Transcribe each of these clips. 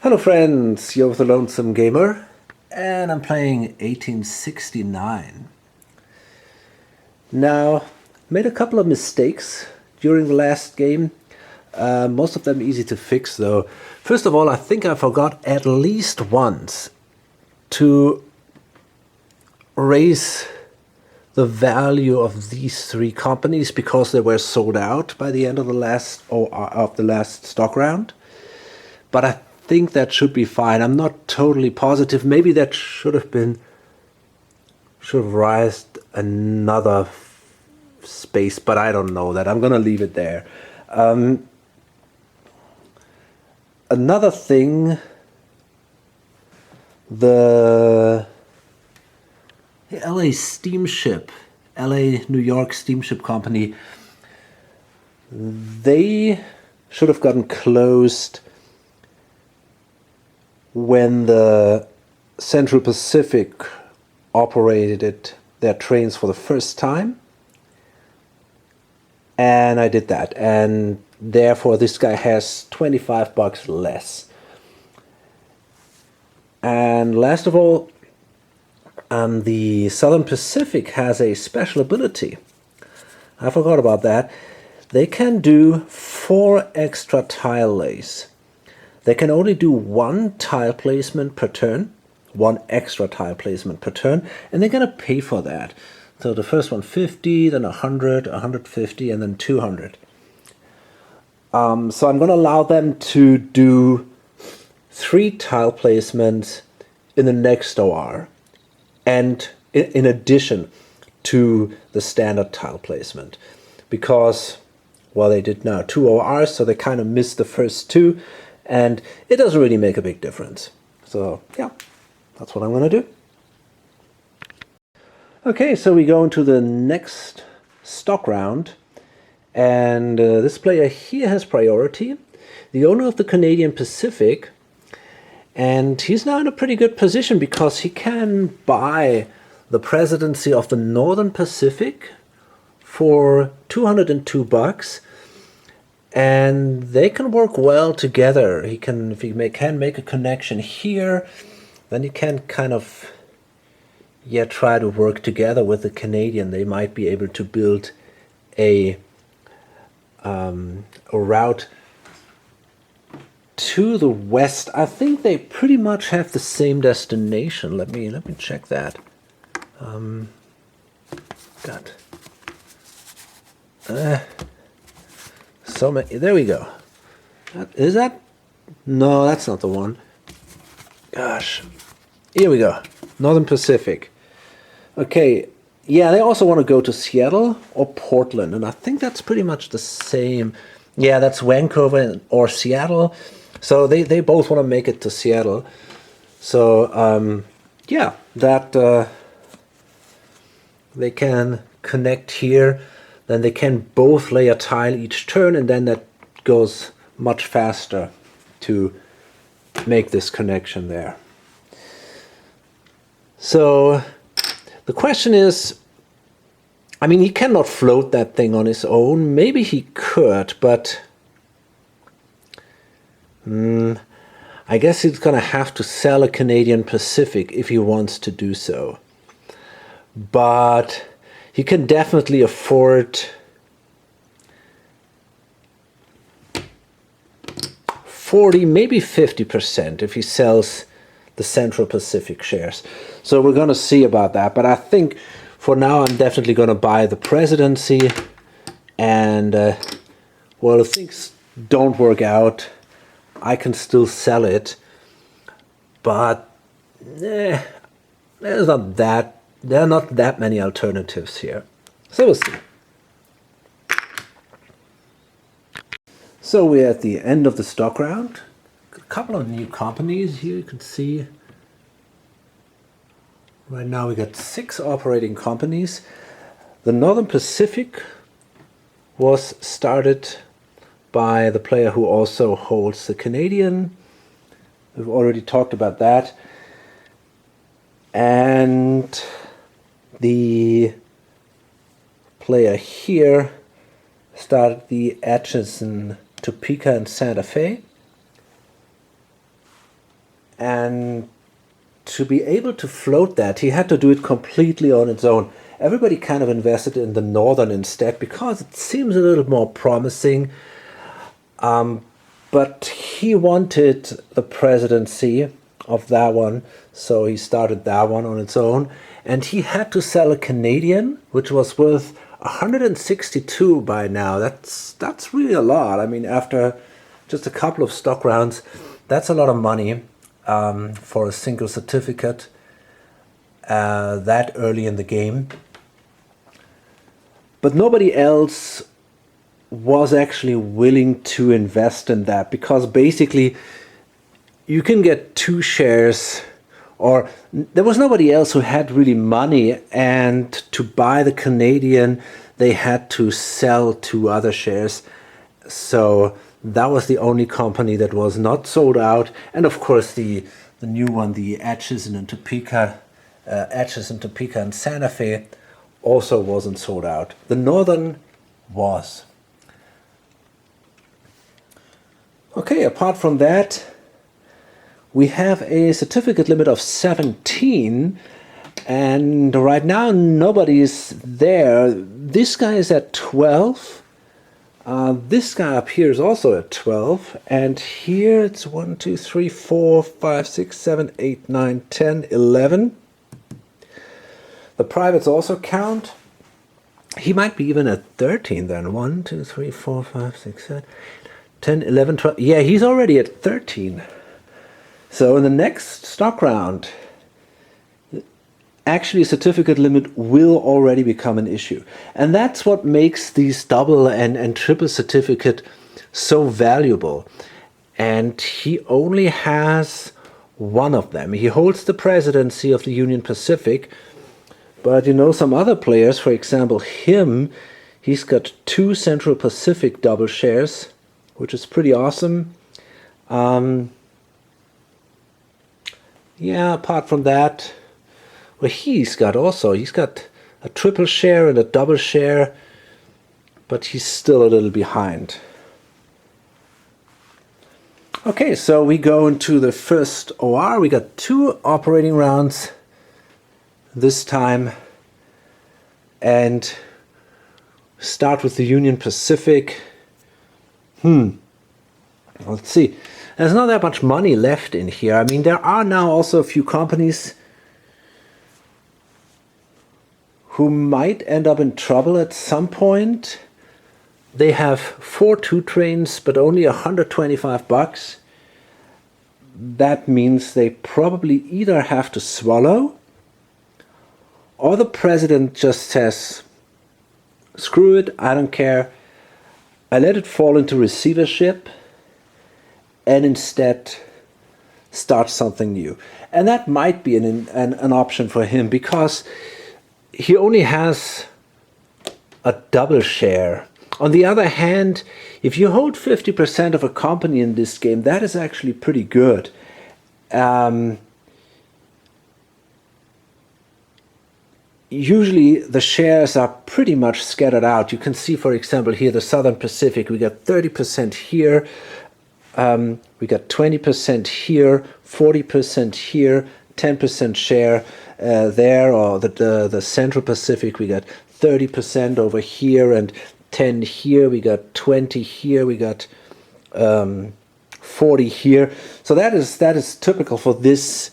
Hello friends, you're the Lonesome Gamer, and I'm playing 1869. Now, made a couple of mistakes during the last game. Most of them easy to fix though. First of all, I think I forgot at least once to raise the value of these three companies because they were sold out by the end of the last stock round. But I think that should be fine. I'm not totally positive. Maybe that should have raised another space, but I don't know that. I'm gonna leave it there. Another thing, the LA Steamship, LA New York Steamship Company, they should have gotten closed when the Central Pacific operated their trains for the first time. And I did that, and therefore this guy has $25 less. And last of all, the Southern Pacific has a special ability. I forgot about that. They can do 4 extra tile lays. They can only do 1 tile placement per turn, 1 extra tile placement per turn, and they're going to pay for that. So the first one 50, then 100, 150, and then 200. So I'm going to allow them to do 3 tile placements in the next OR, and in addition to the standard tile placement, because, well, they did now 2 ORs, so they kind of missed the first 2, and it doesn't really make a big difference. So yeah, that's what I'm going to do. Okay, so we go into the next stock round, and this player here has priority, the owner of the Canadian Pacific, and he's now in a pretty good position because he can buy the presidency of the Northern Pacific for $202, and they can work well together. If he can make a connection here, then he can kind of try to work together with the Canadian. They might be able to build a route to the west. I think they pretty much have the same destination. Let me check that. God. So many. There we go. Is that? No, that's not the one. Gosh. Here we go. Northern Pacific. Okay. Yeah, they also want to go to Seattle or Portland, and I think that's pretty much the same. Yeah, that's Vancouver or Seattle. So they both want to make it to Seattle. So yeah, that they can connect here. Then they can both lay a tile each turn, and then that goes much faster to make this connection there. So the question is, I mean, he cannot float that thing on his own. Maybe he could, but I guess he's going to have to sell a Canadian Pacific if he wants to do so. But he can definitely afford 40, maybe 50% if he sells the Central Pacific shares. So we're going to see about that. But I think for now I'm definitely going to buy the presidency. And well, if things don't work out, I can still sell it. But there are not that many alternatives here. So we'll see. So we're at the end of the stock round. A couple of new companies here, you can see. Right now we got 6 operating companies. The Northern Pacific was started by the player who also holds the Canadian. We've already talked about that. And the player here started the Atchison, Topeka, and Santa Fe. And to be able to float that, he had to do it completely on its own. Everybody kind of invested in the Northern instead because it seems a little more promising. But he wanted the presidency of that one, so he started that one on its own. And he had to sell a Canadian, which was worth 162 by now. That's really a lot. I mean, after just a couple of stock rounds, that's a lot of money for a single certificate that early in the game. But nobody else was actually willing to invest in that, because basically you can get 2 shares, or there was nobody else who had really money, and to buy the Canadian they had to sell 2 other shares. So that was the only company that was not sold out. And of course the new one, the Atchison and Topeka and Santa Fe, also wasn't sold out. The Northern was. Okay, apart from that, we have a certificate limit of 17, and right now nobody's there. This guy is at 12. This guy up here is also at 12, and here it's 1, 2, 3, 4, 5, 6, 7, 8, 9, 10, 11. The privates also count. He might be even at 13 then. 1, 2, 3, 4, 5, 6, 7, 10, 11, 12. Yeah, he's already at 13. So in the next stock round, actually certificate limit will already become an issue. And that's what makes these double and triple certificate so valuable. And he only has one of them. He holds the presidency of the Union Pacific. But you know, some other players, for example, he's got 2 Central Pacific double shares, which is pretty awesome. Yeah, apart from that, well, he's got a triple share and a double share, but he's still a little behind. Okay, so we go into the first OR. We got 2 operating rounds this time, and start with the Union Pacific. Let's see. There's not that much money left in here. I mean, there are now also a few companies who might end up in trouble at some point. They have 4 2 trains, but only $125. That means they probably either have to swallow, or the president just says, screw it, I don't care. I let it fall into receivership and instead start something new. And that might be an option for him, because he only has a double share. On the other hand, if you hold 50% of a company in this game, that is actually pretty good. Usually the shares are pretty much scattered out. You can see, for example, here the Southern Pacific, we got 30% here, we got 20% here, 40% here, 10% share there, or the Central Pacific, we got 30% over here and 10 here, we got 20 here, we got 40 here. So that is typical for these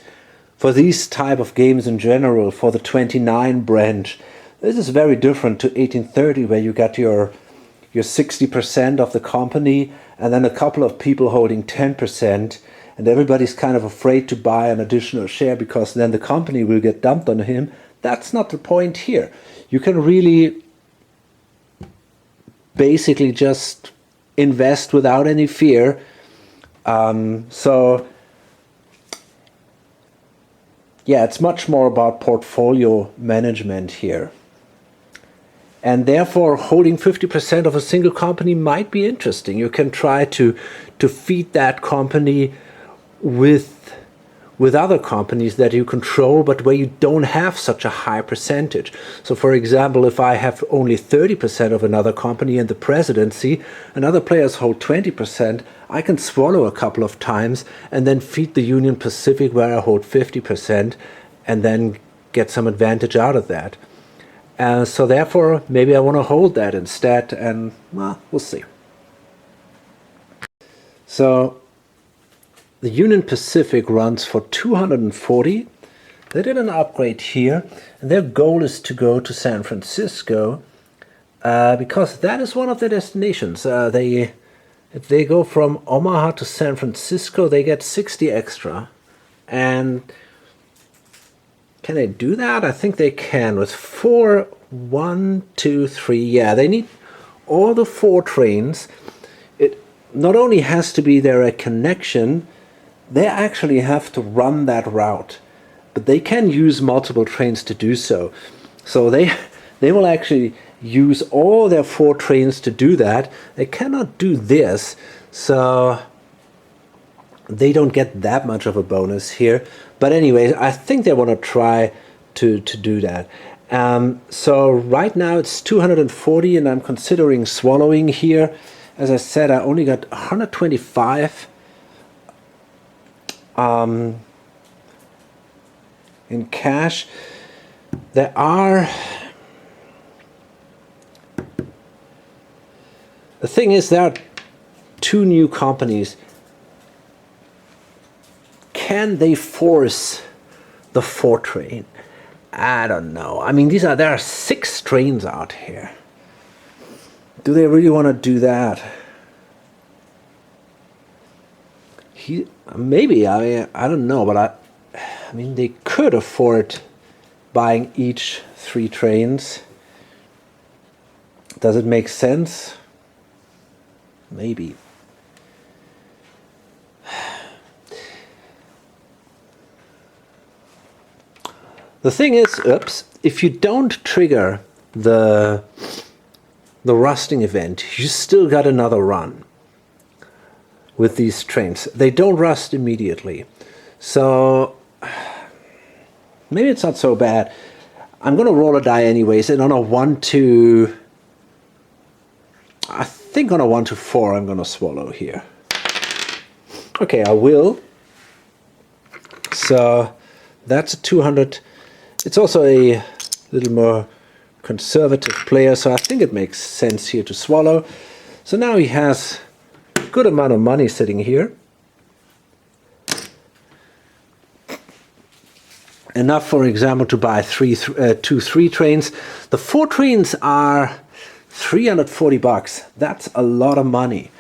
type of games in general. For the 29 branch, this is very different to 1830, where you got your 60% of the company and then a couple of people holding 10%, and everybody's kind of afraid to buy an additional share because then the company will get dumped on him. That's not the point here. You can really basically just invest without any fear. So yeah, it's much more about portfolio management here. And therefore, holding 50% of a single company might be interesting. You can try to feed that company with with other companies that you control, but where you don't have such a high percentage. So for example, if I have only 30% of another company in the presidency and other players hold 20%, I can swallow a couple of times and then feed the Union Pacific where I hold 50% and then get some advantage out of that. So therefore, maybe I want to hold that instead, and well, we'll see. So the Union Pacific runs for 240. They did an upgrade here, and their goal is to go to San Francisco because that is one of their destinations. If they go from Omaha to San Francisco, they get 60 extra. And can they do that? I think they can with 4, 1, 2, 3. Yeah, they need all the 4 trains. It not only has to be there a connection, they actually have to run that route, but they can use multiple trains to do so. So they will actually use all their 4 trains to do that. They cannot do this, so they don't get that much of a bonus here. But anyway, I think they want to try to do that. So right now it's 240, and I'm considering swallowing here. As I said, I only got 125 in cash. The thing is, there are 2 new companies. Can they force the 4 train? I don't know. I mean, there are 6 trains out here. Do they really want to do that? Maybe. I mean, I don't know, but I mean, they could afford buying each 3 trains. Does it make sense? Maybe. The thing is, if you don't trigger the rusting event, you still got another run with these trains. They don't rust immediately. So maybe it's not so bad. I'm going to roll a die anyways, and on a 1 to... I think on a 1 to 4 I'm going to swallow here. Okay, I will. So that's a 200. It's also a little more conservative player, so I think it makes sense here to swallow. So now he has a good amount of money sitting here. Enough, for example, to buy 2 3 trains. The 4 trains are 340 bucks. That's a lot of money.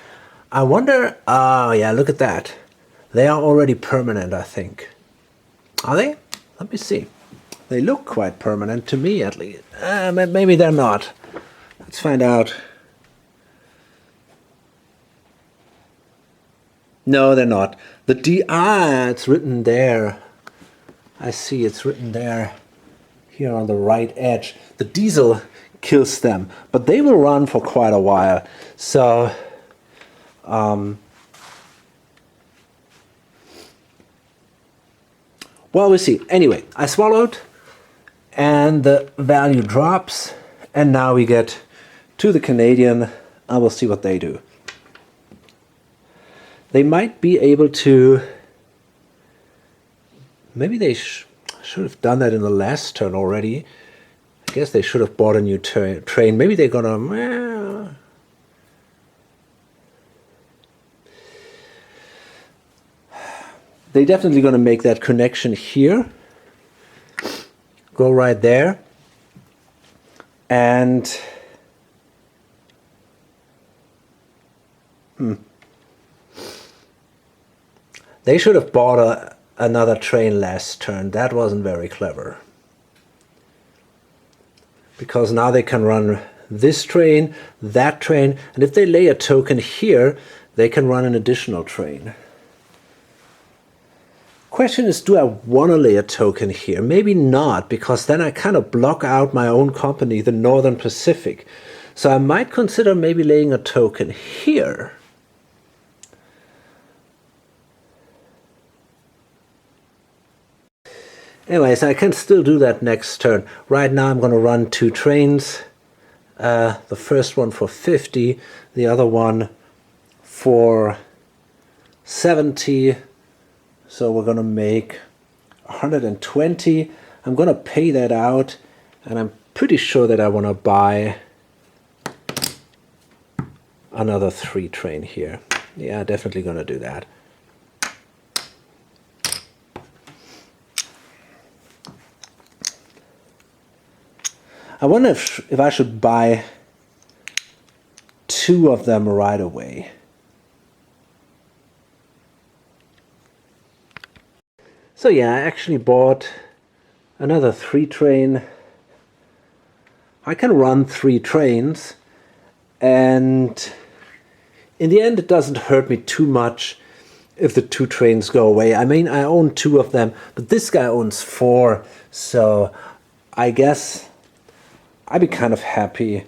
I wonder, oh yeah, look at that. They are already permanent, I think. Are they? Let me see. They look quite permanent to me, at least. Maybe they're not. Let's find out. No, they're not. It's written there. I see it's written there. Here on the right edge. The diesel kills them, but they will run for quite a while. So, well, we'll see. Anyway, I swallowed, and the value drops, and now we get to the Canadian. I will see what they do. They might be able to... Maybe they should have done that in the last turn already. I guess they should have bought a new train. Maybe they're gonna... They're definitely gonna make that connection here. Go right there. And... They should have bought another train last turn. That wasn't very clever. Because now they can run this train, that train, and if they lay a token here, they can run an additional train. Question is, do I want to lay a token here? Maybe not, because then I kind of block out my own company, the Northern Pacific. So I might consider maybe laying a token here. Anyways, I can still do that next turn. Right now I'm going to run 2 trains. The first one for 50, the other one for 70. So we're going to make 120. I'm going to pay that out, and I'm pretty sure that I want to buy another 3 train here. Yeah, definitely going to do that. I wonder if I should buy 2 of them right away. So yeah, I actually bought another 3 train. I can run 3 trains, and in the end it doesn't hurt me too much if the 2 trains go away. I mean, I own 2 of them, but this guy owns 4, so I guess I'd be kind of happy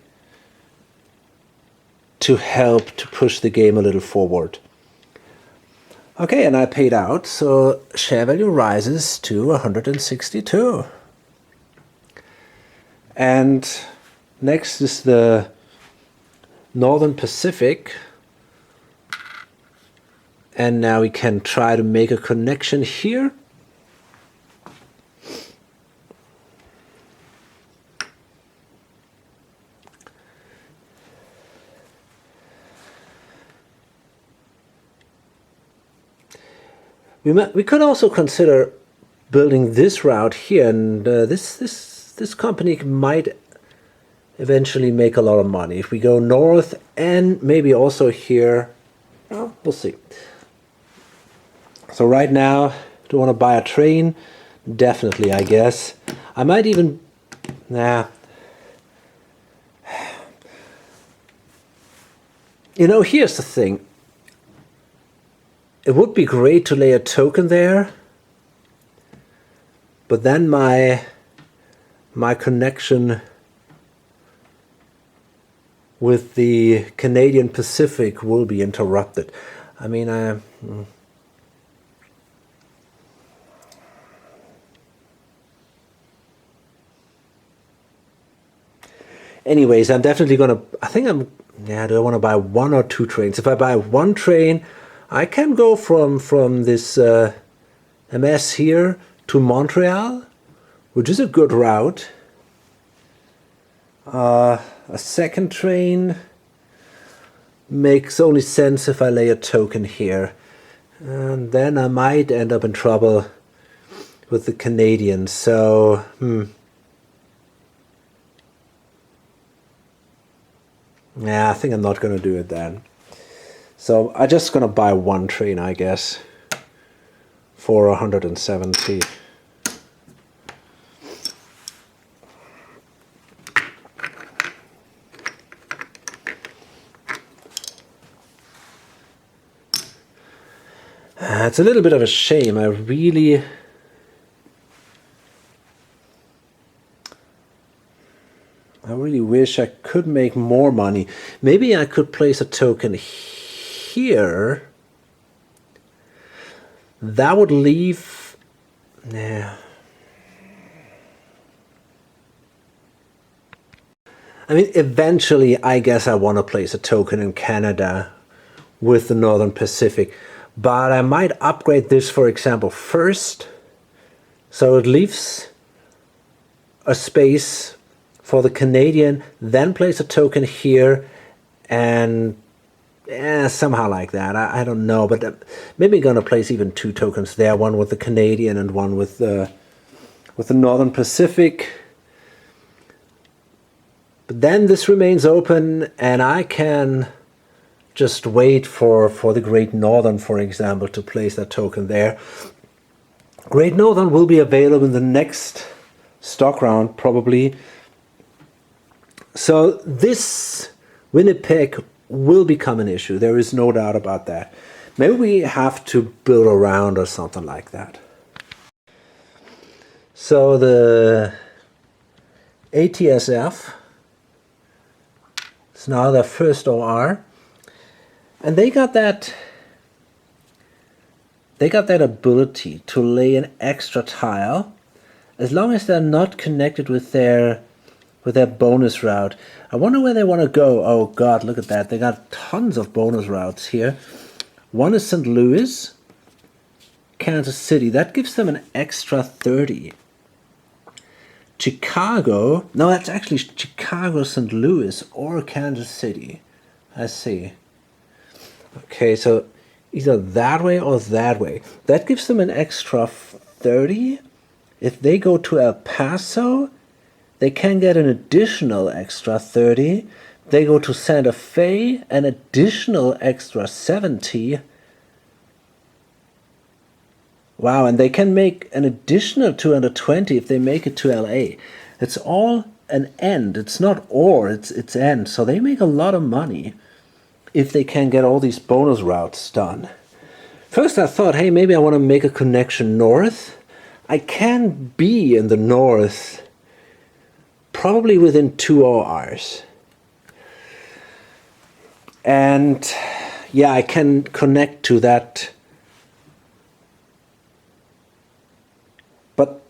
to help to push the game a little forward. Okay, and I paid out, so share value rises to 162. And next is the Northern Pacific. And now we can try to make a connection here. We could also consider building this route here, and this company might eventually make a lot of money if we go north and maybe also here. Well, we'll see. So right now, do I want to buy a train? Definitely, I guess. I might even... Nah. You know, here's the thing. It would be great to lay a token there, but then my connection with the Canadian Pacific will be interrupted. I mean, anyways, I'm definitely gonna, yeah, do I want to buy 1 or 2 trains? If I buy 1 train, I can go from this MS here to Montreal, which is a good route. A second train makes only sense if I lay a token here. And then I might end up in trouble with the Canadians, so... Yeah, I think I'm not going to do it then. So I'm just going to buy 1 train, I guess, for 170. It's a little bit of a shame. I really wish I could make more money. Maybe I could place a token here. That would leave... Yeah. I mean, eventually, I guess I want to place a token in Canada with the Northern Pacific. But I might upgrade this, for example, first. So it leaves a space for the Canadian, then place a token here, and somehow like that. I don't know, but maybe I'm gonna place even 2 tokens there, one with the Canadian and one with the Northern Pacific. But then this remains open, and I can just wait for the Great Northern, for example, to place that token there. Great Northern will be available in the next stock round, probably. So this Winnipeg will become an issue. There is no doubt about that. Maybe we have to build around or something like that. So the ATSF is now their first OR, and they got that ability to lay an extra tile as long as they're not connected with their bonus route. I wonder where they want to go. Oh god, look at that. They got tons of bonus routes here. One is St. Louis, Kansas City. That gives them an extra 30. Chicago. No, that's actually Chicago, St. Louis, or Kansas City. I see. Okay, so either that way or that way. That gives them an extra 30. If they go to El Paso, they can get an additional extra 30. They go to Santa Fe, an additional extra 70. Wow, and they can make an additional 220 if they make it to LA. It's all an end. It's not or, it's end. So they make a lot of money if they can get all these bonus routes done. First I thought, hey, maybe I want to make a connection north. I can be in the north probably within 2 hours. And yeah, I can connect to that. But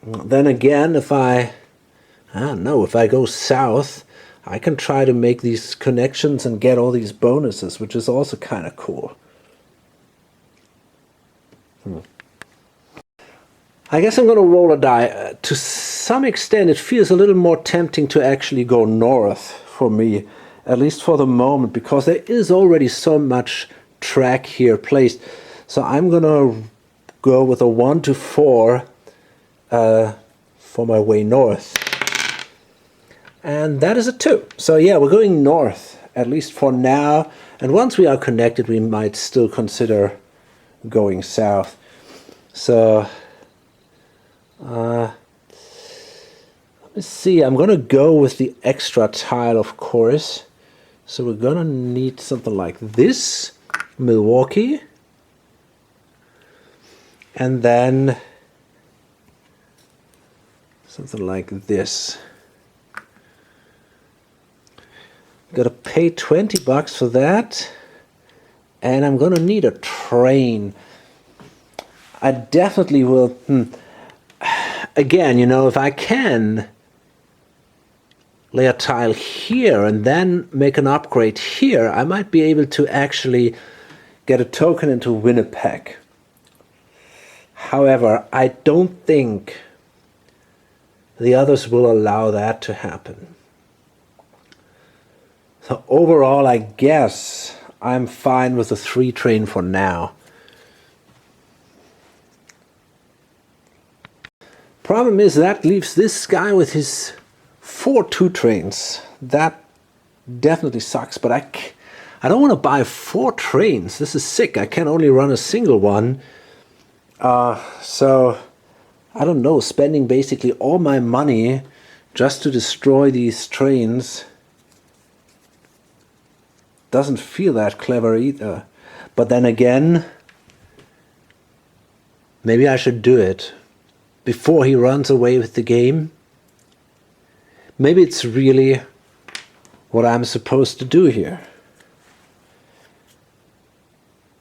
then again, if I don't know, if I go south, I can try to make these connections and get all these bonuses, which is also kind of cool. I guess I'm going to roll a die. To some extent, it feels a little more tempting to actually go north for me, at least for the moment, because there is already so much track here placed. So I'm going to go with a 1 to 4 for my way north. And that is a 2. So yeah, we're going north, at least for now. And once we are connected, we might still consider going south. So let me see, I'm going to go with the extra tile, of course. So we're going to need something like this, Milwaukee. And then something like this. Got to pay $20 for that. And I'm going to need a train. I definitely will... Again, you know, if I can lay a tile here and then make an upgrade here, I might be able to actually get a token into Winnipeg. However, I don't think the others will allow that to happen. So overall, I guess I'm fine with the 3 train for now. Problem is that leaves this guy with his 4 2 trains. That definitely sucks, but I don't want to buy 4 trains. This is sick. I can only run a single one. So, I don't know, spending basically all my money just to destroy these trains doesn't feel that clever either. But then again, maybe I should do it before he runs away with the game. Maybe it's really what I'm supposed to do here.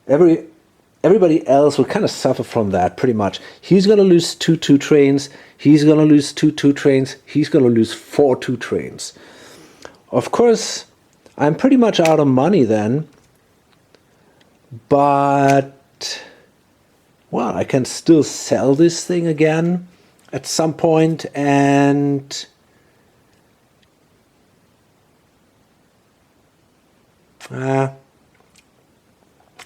Everybody else will kind of suffer from that pretty much. He's going to lose 2 2 trains. He's going to lose 2 2 trains. He's going to lose 4 2 trains. Of course, I'm pretty much out of money then. But, well, I can still sell this thing again at some point, and I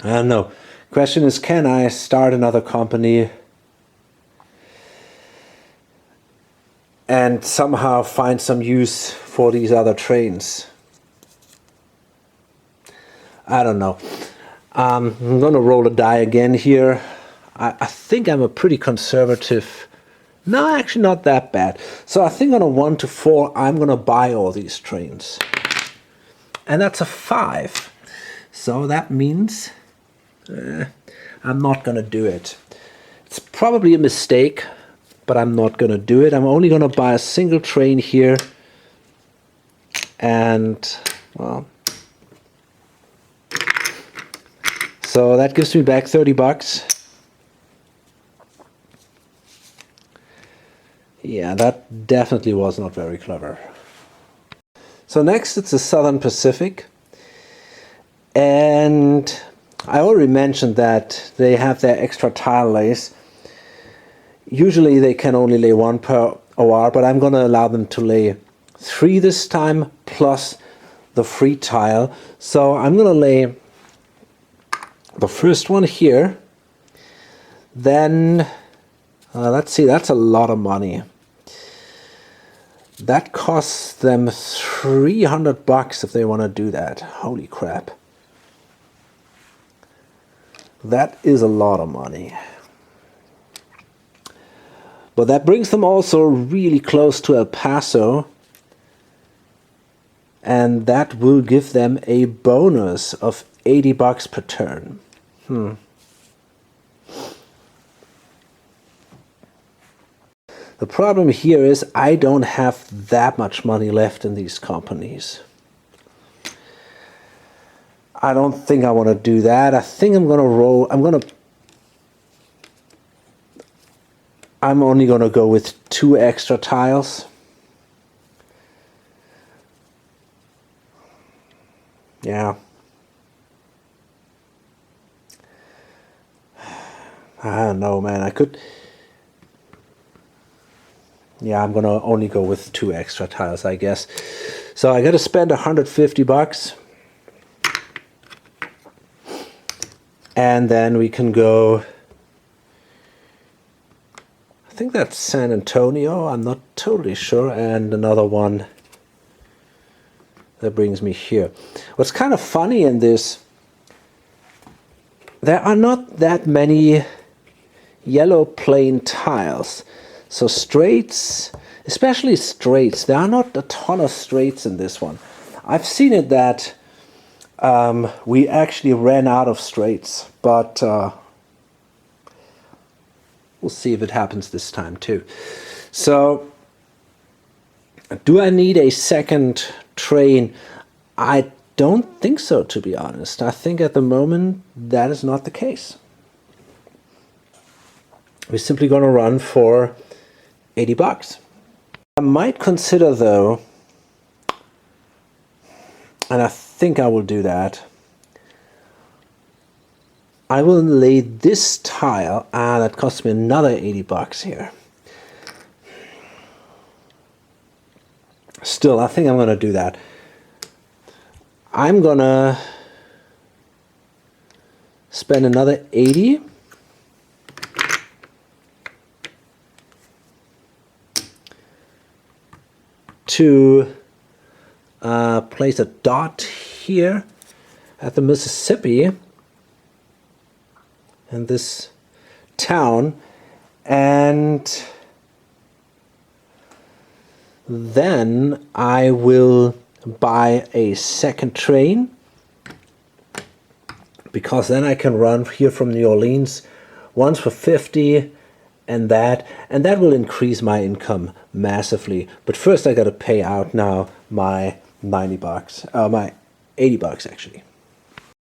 don't know. Question is, can I start another company and somehow find some use for these other trains? I don't know. I'm going to roll a die again here. I think I'm a pretty conservative. No, actually not that bad. So I think on a 1 to 4, I'm going to buy all these trains. And that's a 5. So that means I'm not going to do it. It's probably a mistake, but I'm not going to do it. I'm only going to buy a single train here. And, well, so that gives me back $30. Yeah, that definitely was not very clever. So next it's the Southern Pacific. And I already mentioned that they have their extra tile lays. Usually they can only lay one per OR, but I'm going to allow them to lay 3 this time, plus the free tile. So I'm going to lay the first one here. Then, let's see, that's a lot of money. That costs them $300 if they want to do that. Holy crap. That is a lot of money. But that brings them also really close to El Paso. And that will give them a bonus of $80 per turn. The problem here is I don't have that much money left in these companies. I don't think I want to do that. I think I'm going to roll. I'm only going to go with 2 extra tiles. Yeah. I don't know, man. I could... Yeah, I'm going to only go with 2 extra tiles, I guess. So I got to spend $150. And then we can go... I think that's San Antonio. I'm not totally sure. And another one that brings me here. What's kind of funny in this... There are not that many yellow plain tiles. So straights, especially straights, there are not a ton of straights in this one. I've seen it that we actually ran out of straights, but we'll see if it happens this time too. So, do I need a second train? I don't think so, to be honest. I think at the moment that is not the case. We're simply going to run for $80. I might consider though, and I think I will do that, I will lay this tile, that costs me another $80 here. Still, I think I'm going to do that. I'm going to spend another $80 to place a dot here at the Mississippi in this town, and then I will buy a second train, because then I can run here from New Orleans once for 50 and that will increase my income massively. But first I got to pay out now my $90, my $80 actually.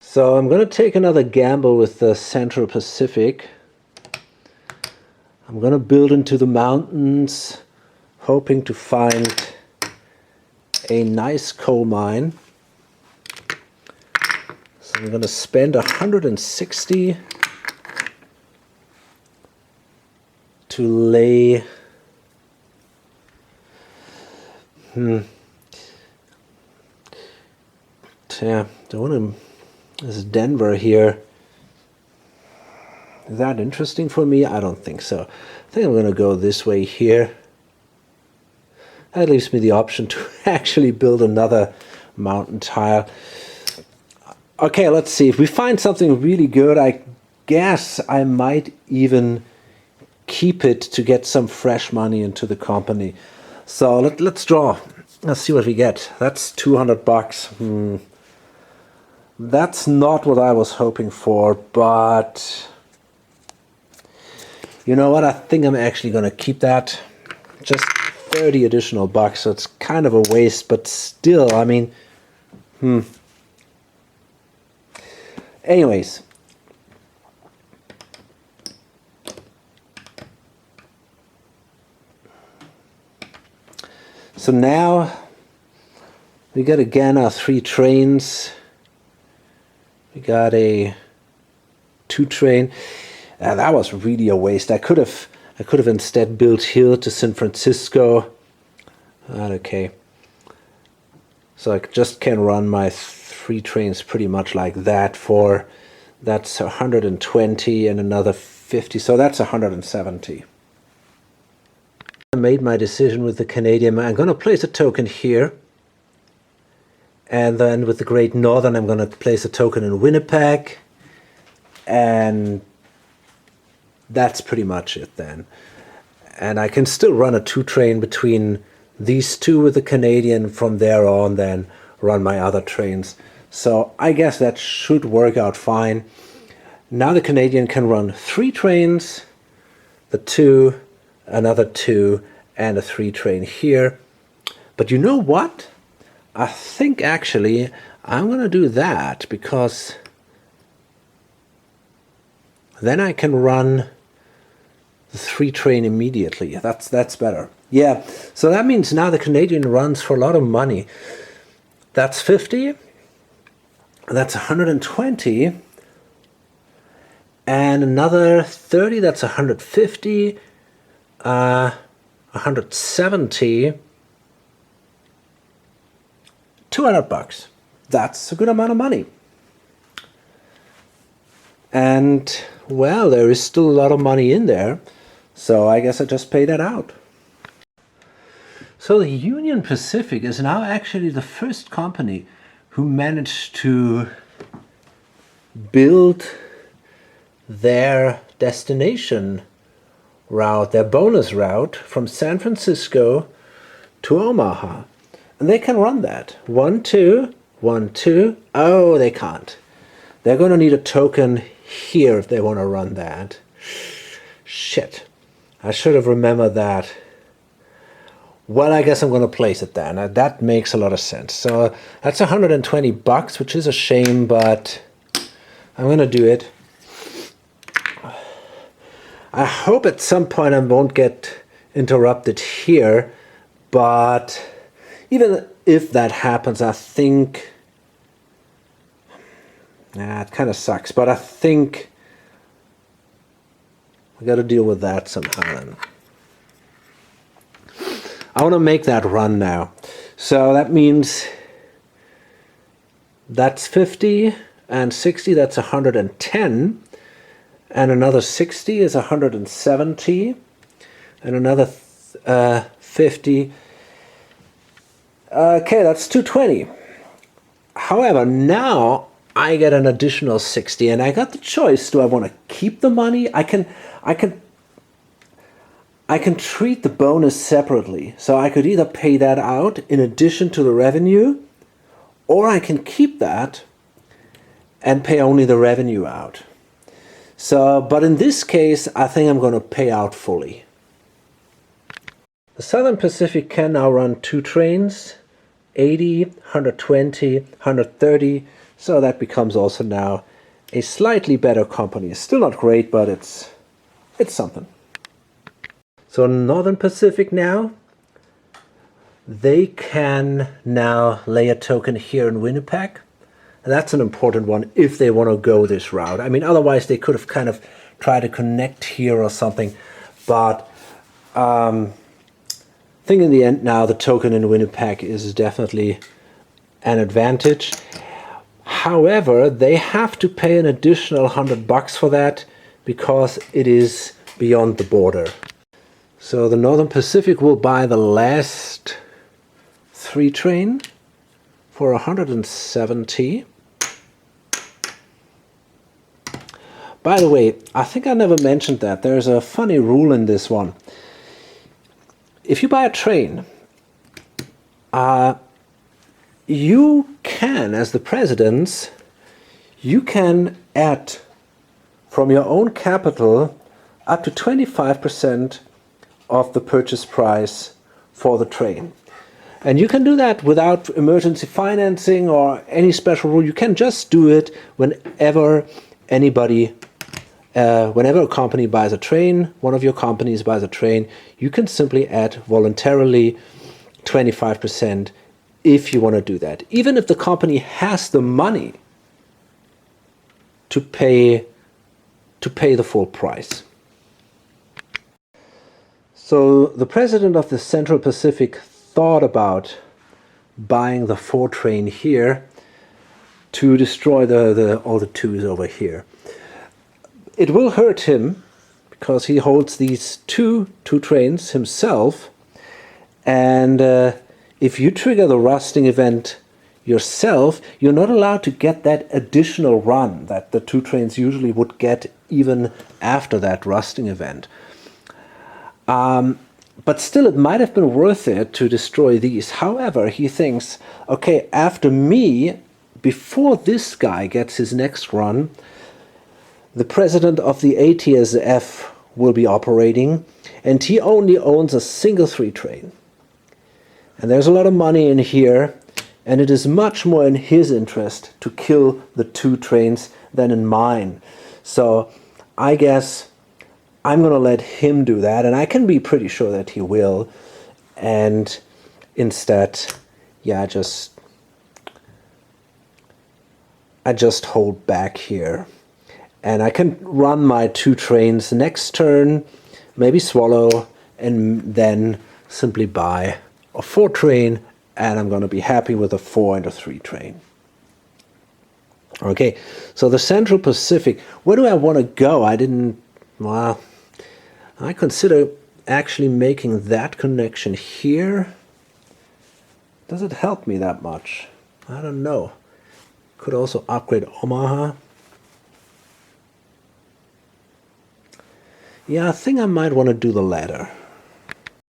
So I'm going to take another gamble with the Central Pacific. I'm going to build into the mountains, hoping to find a nice coal mine. So I'm going to spend 160 to lay yeah, this is Denver here. Is that interesting for me? I don't think so. I think I'm going to go this way here. That leaves me the option to actually build another mountain tile. Okay, let's see. If we find something really good, I guess I might even keep it to get some fresh money into the company. So let's draw. Let's see what we get. That's $200. That's not what I was hoping for, but you know what? I think I'm actually going to keep that. Just 30 additional bucks, so it's kind of a waste, but still, I mean, Anyways. So now we got again our 3 trains. We got a 2 train. That was really a waste. I could have instead built here to San Francisco. Okay. So I just can run my 3 trains pretty much like that for, that's 120 and another 50, so that's 170. I made my decision with the Canadian. I'm going to place a token here. And then with the Great Northern, I'm going to place a token in Winnipeg. And that's pretty much it then. And I can still run a 2 train between these 2 with the Canadian. From there on, then run my other trains. So I guess that should work out fine. Now the Canadian can run 3 trains, the 2, another 2, and a 3 train here. But you know what? I think actually I'm going to do that, because then I can run the 3 train immediately. That's better. Yeah, so that means now the Canadian runs for a lot of money. That's 50, that's 120, and another 30, that's 150, 170, $200. That's a good amount of money. And, well, there is still a lot of money in there, so I guess I just pay that out. So the Union Pacific is now actually the first company who managed to build their destination route, their bonus route from San Francisco to Omaha. And they can run that. 1, 2, 1, 2. Oh, they can't. They're going to need a token here if they want to run that. Shit. I should have remembered that. Well, I guess I'm going to place it then. That makes a lot of sense. So that's $120, which is a shame, but I'm going to do it. I hope at some point I won't get interrupted here, but even if that happens, I think, it kind of sucks, but I think we got to deal with that somehow then. I want to make that run now. So that means that's 50 and 60, that's 110. And another 60 is 170. And another 50. Okay, that's 220. However, now I get an additional 60, and I got the choice. Do I want to keep the money? I can treat the bonus separately. So I could either pay that out in addition to the revenue, or I can keep that and pay only the revenue out. So, but in this case, I think I'm going to pay out fully. The Southern Pacific can now run 2 trains, 80, 120, 130. So that becomes also now a slightly better company. It's still not great, but it's something. So Northern Pacific now, they can now lay a token here in Winnipeg. And that's an important one if they want to go this route. I mean, otherwise they could have kind of tried to connect here or something. But I think in the end now the token in Winnipeg is definitely an advantage. However, they have to pay an additional $100 for that because it is beyond the border. So the Northern Pacific will buy the last 3 train for 170. By the way, I think I never mentioned that. There's a funny rule in this one. If you buy a train, you can, as the presidents, you can add from your own capital up to 25% of the purchase price for the train. And you can do that without emergency financing or any special rule. You can just do it whenever whenever a company buys a train, one of your companies buys a train, you can simply add voluntarily 25% if you want to do that. Even if the company has the money to pay the full price. So the president of the Central Pacific thought about buying the 4 train here to destroy all the 2s over here. It will hurt him because he holds these two trains himself, and if you trigger the rusting event yourself, you're not allowed to get that additional run that the 2 trains usually would get even after that rusting event. But still, it might have been worth it to destroy these. However, he thinks, okay, after me, before this guy gets his next run, the president of the ATSF will be operating, and he only owns a single 3 train. And there's a lot of money in here, and it is much more in his interest to kill the 2 trains than in mine. So I guess I'm going to let him do that, and I can be pretty sure that he will. And instead, yeah, I just hold back here. And I can run my 2 trains next turn, maybe swallow, and then simply buy a 4 train, and I'm going to be happy with a 4 and a 3 train. Okay, so the Central Pacific, where do I want to go? Well, I consider actually making that connection here. Does it help me that much? I don't know. Could also upgrade Omaha. Yeah, I think I might want to do the latter.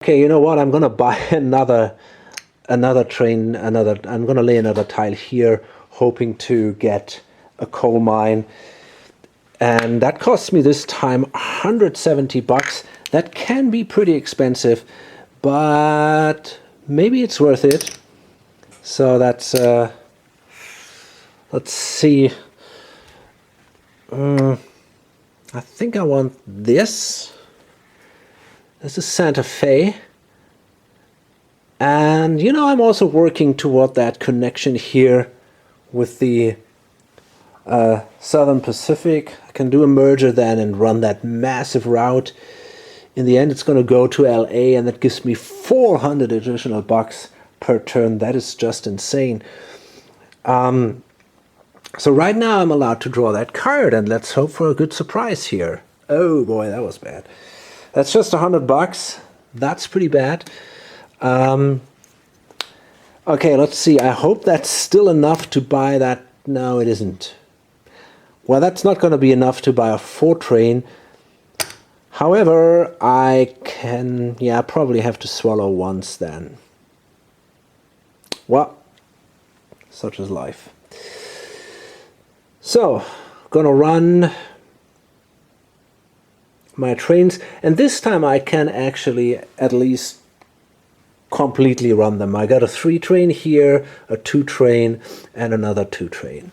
Okay, you know what? I'm going to buy another train, I'm going to lay another tile here, hoping to get a coal mine. And that costs me this time $170. That can be pretty expensive, but maybe it's worth it. So that's, let's see. I think I want this. This is Santa Fe. And, you know, I'm also working toward that connection here with the Southern Pacific. I can do a merger then and run that massive route. In the end, it's going to go to LA, and that gives me 400 additional bucks per turn. That is just insane. So right now I'm allowed to draw that card, and let's hope for a good surprise here. Oh boy, that was bad. That's just $100. That's pretty bad. Okay, let's see. I hope that's still enough to buy that. No, it isn't. Well, that's not going to be enough to buy a 4 train. However, I can, yeah, probably have to swallow once then. Well, such is life. So, gonna run my trains, and this time I can actually at least completely run them. I got a 3 train here, a 2 train, and another 2 train.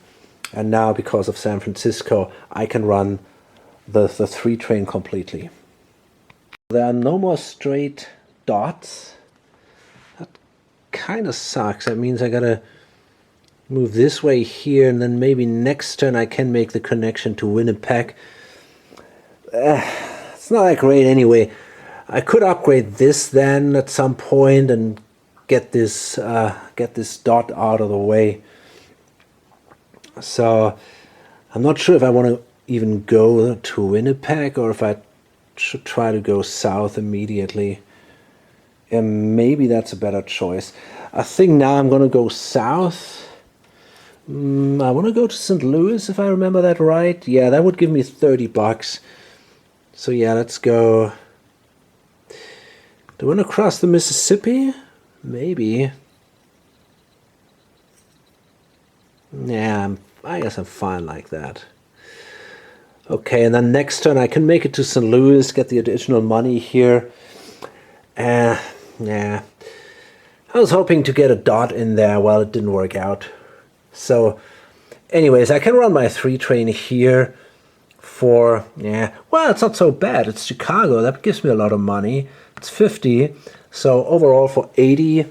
And now, because of San Francisco, I can run the 3 train completely. There are no more straight dots. That kind of sucks. That means I gotta move this way here, and then maybe next turn I can make the connection to Winnipeg. It's not that great anyway. I could upgrade this then at some point and get this dot out of the way. So I'm not sure if I want to even go to Winnipeg or if I should try to go south immediately. And maybe that's a better choice. I think now I'm going to go south. I want to go to St. Louis, if I remember that right. Yeah, that would give me $30. So yeah, let's go. Do I want to cross the Mississippi? Maybe. Yeah, I guess I'm fine like that. Okay, and then next turn I can make it to St. Louis, get the additional money here. Yeah, I was hoping to get a dot in there. Well, it didn't work out. So, anyways, I can run my 3 train here for, yeah, well, it's not so bad. It's Chicago. That gives me a lot of money. It's 50. So overall for 80,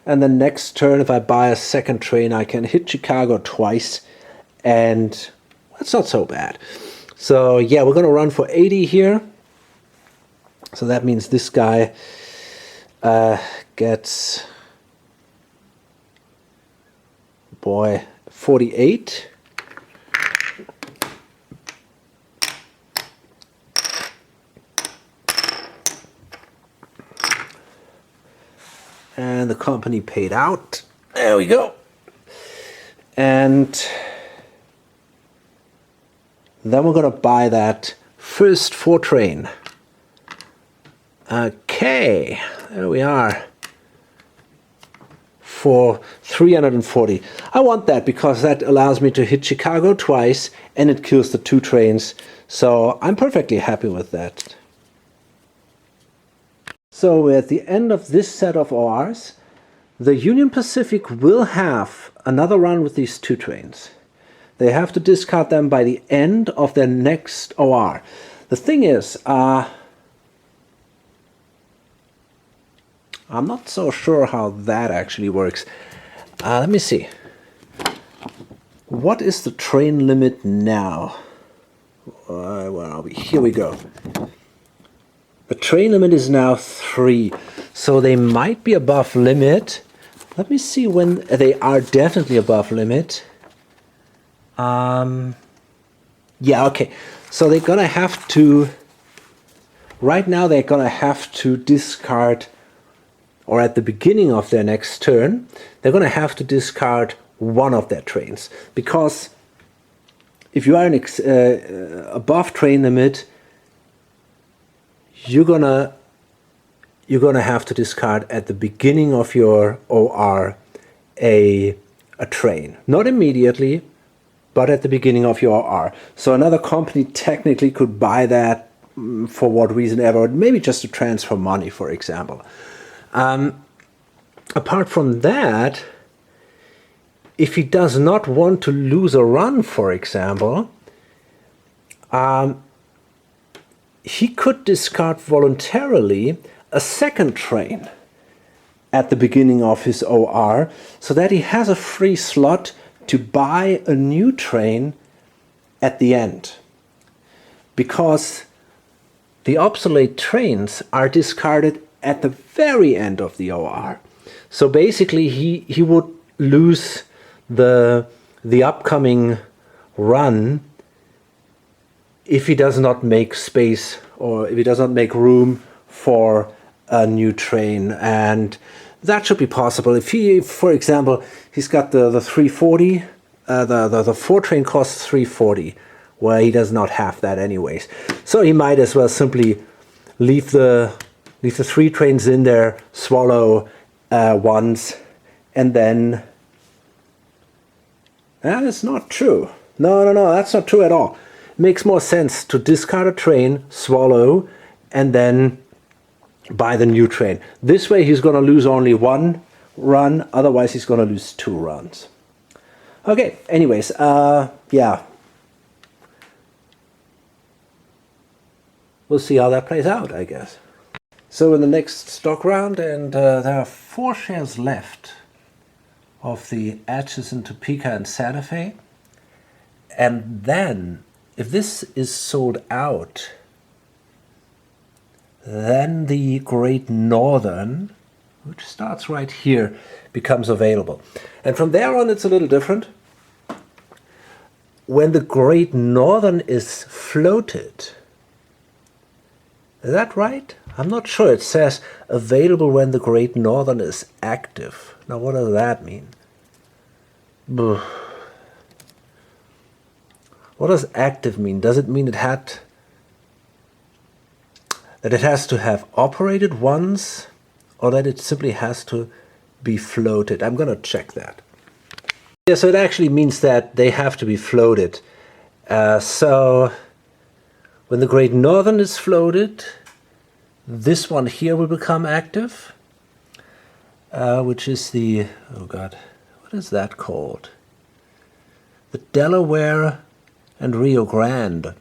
and the next turn, if I buy a second train, I can hit Chicago twice, and that's not so bad. So yeah, we're gonna run for 80 here. So that means this guy gets, boy, 48. And the company paid out. There we go. And then we're going to buy that first 4 train. Okay, there we are. For 340. I want that because that allows me to hit Chicago twice and it kills the 2 trains. So I'm perfectly happy with that. So we're at the end of this set of ORs. The Union Pacific will have another run with these 2 trains. They have to discard them by the end of their next OR. The thing is, I'm not so sure how that actually works. Let me see. What is the train limit now? Where are we? Here we go. The train limit is now 3, so they might be above limit. Let me see when they are definitely above limit. Yeah, okay. So they're gonna have to, right now they're gonna have to discard, or at the beginning of their next turn, they're gonna have to discard one of their trains. Because if you are above train limit, you're gonna have to discard at the beginning of your OR a train. Not immediately, but at the beginning of your OR. So another company technically could buy that for what reason ever, maybe just to transfer money, for example. Apart from that, if he does not want to lose a run, for example, he could discard voluntarily a second train at the beginning of his OR, so that he has a free slot to buy a new train at the end. Because the obsolete trains are discarded at the very end of the OR. So basically he would lose the upcoming run if he does not make space, or if he does not make room for a new train. And that should be possible. If he, for example, he's got the 340, the 4 train costs 340, where he does not have that anyways. So he might as well simply leave the 3 trains in there, swallow once, and then... That is not true. No, that's not true at all. It makes more sense to discard a train, swallow, and then buy the new train. This way he's going to lose only 1 run, otherwise he's going to lose 2 runs. Okay, anyways, yeah. We'll see how that plays out, I guess. So in the next stock round, and there are 4 shares left of the Atchison, Topeka, and Santa Fe. And then, if this is sold out, then the Great Northern, which starts right here, becomes available. And from there on, it's a little different. When the Great Northern is floated, is that right? I'm not sure. It says available when the Great Northern is active. Now, what does that mean? What does active mean? Does it mean that it has to have operated once, or that it simply has to be floated? I'm going to check that. Yeah, so it actually means that they have to be floated. So when the Great Northern is floated, this one here will become active, which is the, oh God, what is that called? The Delaware and Rio Grande.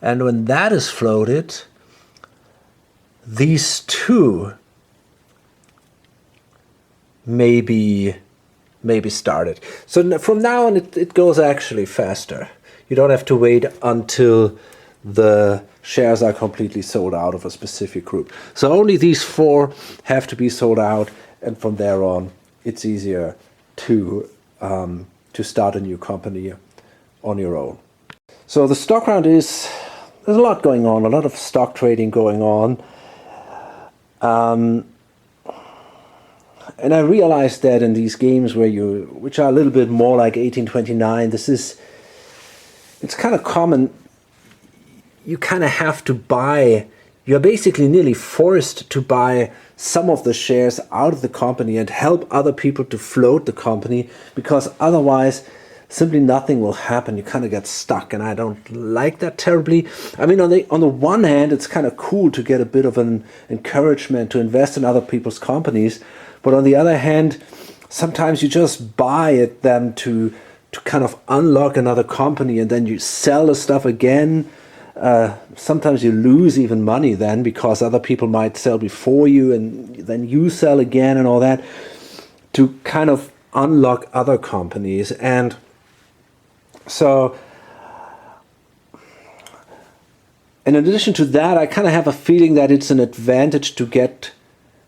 And when that is floated, these 2 maybe start it. So from now on, it goes actually faster. You don't have to wait until the shares are completely sold out of a specific group. So only these 4 have to be sold out, and from there on, it's easier to start a new company on your own. So the stock round there's a lot going on, a lot of stock trading going on. And I realized that in these games which are a little bit more like 1829, it's kind of common. You kind of have to buy, you're basically nearly forced to buy some of the shares out of the company and help other people to float the company, because otherwise simply nothing will happen. You kind of get stuck, and I don't like that terribly. I mean, on the one hand, it's kind of cool to get a bit of an encouragement to invest in other people's companies, but on the other hand, sometimes you just buy them to kind of unlock another company, and then you sell the stuff again. Sometimes you lose even money then, because other people might sell before you, and then you sell again and all that, to kind of unlock other companies. And so, in addition to that, I kind of have a feeling that it's an advantage to get